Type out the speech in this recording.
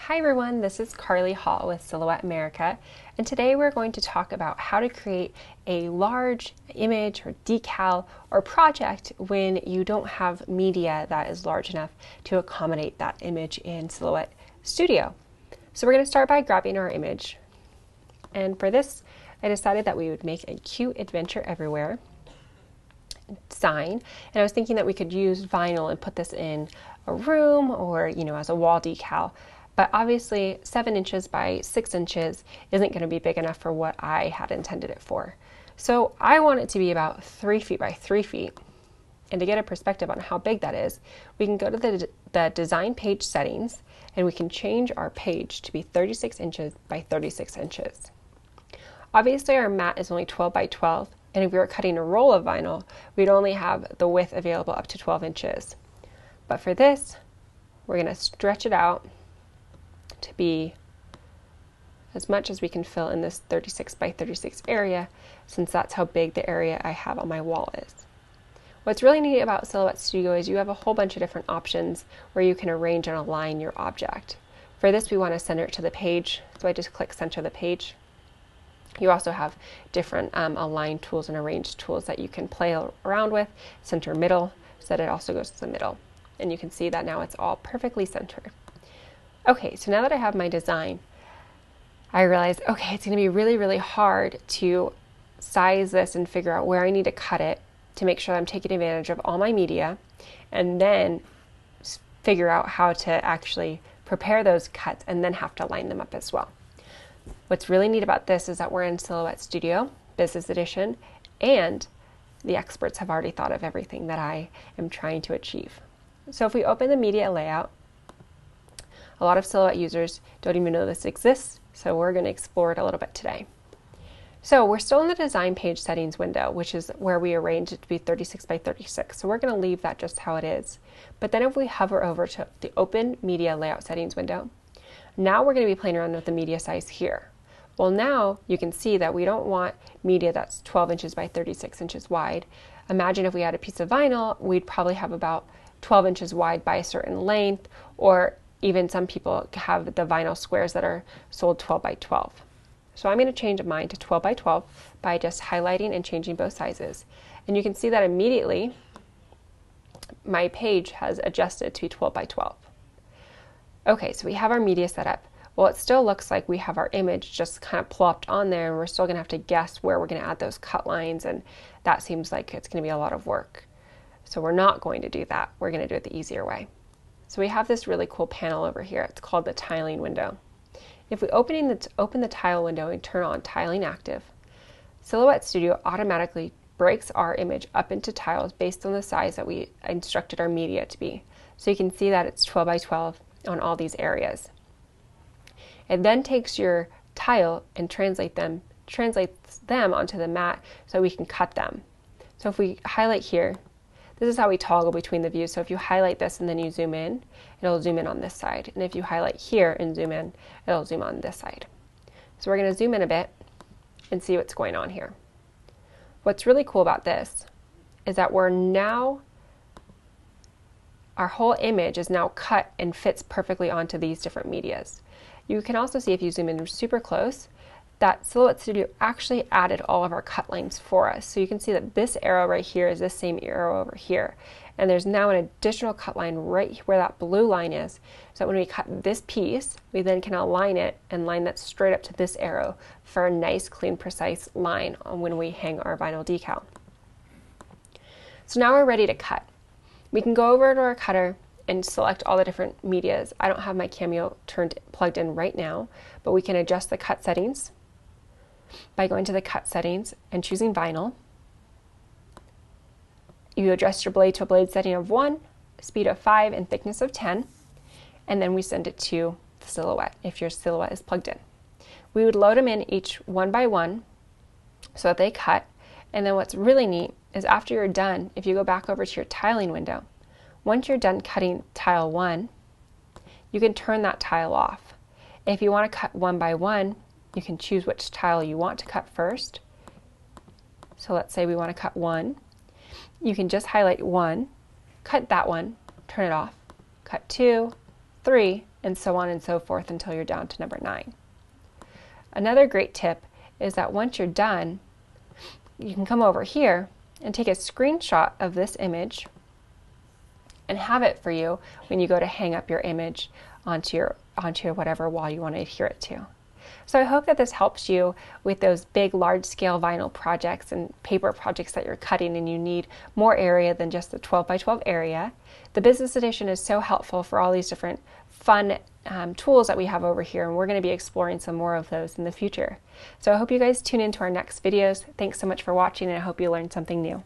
Hi everyone, this is Carly Hall with Silhouette America, and today we're going to talk about how to create a large image or decal or project when you don't have media that is large enough to accommodate that image in Silhouette Studio. So we're going to start by grabbing our image, and for this I decided that we would make a cute adventure everywhere sign, and I was thinking that we could use vinyl and put this in a room or as a wall decal. But obviously 7 inches by 6 inches isn't going to be big enough for what I had intended it for. So I want it to be about 3 feet by 3 feet. And to get a perspective on how big that is, we can go to the design page settings and we can change our page to be 36 inches by 36 inches. Obviously our mat is only 12 by 12, and if we were cutting a roll of vinyl, we'd only have the width available up to 12 inches. But for this, we're going to stretch it out to be as much as we can fill in this 36 by 36 area, since that's how big the area I have on my wall is. What's really neat about Silhouette Studio is you have a whole bunch of different options where you can arrange and align your object. For this, we want to center it to the page, so I just click center the page. You also have different align tools and arrange tools that you can play around with. Center middle, so that it also goes to the middle. And you can see that now it's all perfectly centered. Okay, so now that I have my design, I realized, okay, it's going to be really, really hard to size this and figure out where I need to cut it to make sure I'm taking advantage of all my media, and then figure out how to actually prepare those cuts and then have to line them up as well. What's really neat about this is that we're in Silhouette Studio, Business Edition, and the experts have already thought of everything that I am trying to achieve. So if we open the media layout, a lot of Silhouette users don't even know this exists, so we're going to explore it a little bit today. So we're still in the design page settings window, which is where we arrange it to be 36 by 36. So we're going to leave that just how it is. But then if we hover over to the open media layout settings window, now we're going to be playing around with the media size here. Well, now you can see that we don't want media that's 12 inches by 36 inches wide. Imagine if we had a piece of vinyl, we'd probably have about 12 inches wide by a certain length, or even some people have the vinyl squares that are sold 12 by 12. So I'm going to change mine to 12 by 12 by just highlighting and changing both sizes. And you can see that immediately my page has adjusted to be 12 by 12. Okay, so we have our media set up. Well, it still looks like we have our image just kind of plopped on there, and we're still going to have to guess where we're going to add those cut lines, and that seems like it's going to be a lot of work. So we're not going to do that. We're going to do it the easier way. So we have this really cool panel over here. It's called the tiling window. If we open the tile window and turn on tiling active, Silhouette Studio automatically breaks our image up into tiles based on the size that we instructed our media to be. So you can see that it's 12 by 12 on all these areas. It then takes your tile and translates them onto the mat so we can cut them. So if we highlight here, this is how we toggle between the views. So if you highlight this and then you zoom in, it'll zoom in on this side. And if you highlight here and zoom in, it'll zoom on this side. So we're going to zoom in a bit and see what's going on here. What's really cool about this is that our whole image is now cut and fits perfectly onto these different medias. You can also see, if you zoom in super close, that Silhouette Studio actually added all of our cut lines for us. So you can see that this arrow right here is the same arrow over here. And there's now an additional cut line right where that blue line is. So when we cut this piece, we then can align it and line that straight up to this arrow for a nice, clean, precise line on when we hang our vinyl decal. So now we're ready to cut. We can go over to our cutter and select all the different medias. I don't have my Cameo plugged in right now, but we can adjust the cut settings by going to the cut settings and choosing vinyl. You adjust your blade to a blade setting of 1, speed of 5, and thickness of 10, and then we send it to the Silhouette if your Silhouette is plugged in. We would load them in each one by one so that they cut, and then what's really neat is after you're done, if you go back over to your tiling window, once you're done cutting tile 1, you can turn that tile off. If you want to cut one by one, you can choose which tile you want to cut first. So let's say we want to cut 1. You can just highlight 1, cut that one, turn it off, cut 2, 3, and so on and so forth until you're down to number 9. Another great tip is that once you're done, you can come over here and take a screenshot of this image and have it for you when you go to hang up your image onto your whatever wall you want to adhere it to. So I hope that this helps you with those big, large-scale vinyl projects and paper projects that you're cutting and you need more area than just the 12 by 12 area. The business edition is so helpful for all these different fun tools that we have over here, and we're going to be exploring some more of those in the future. So I hope you guys tune into our next videos. Thanks so much for watching, and I hope you learned something new.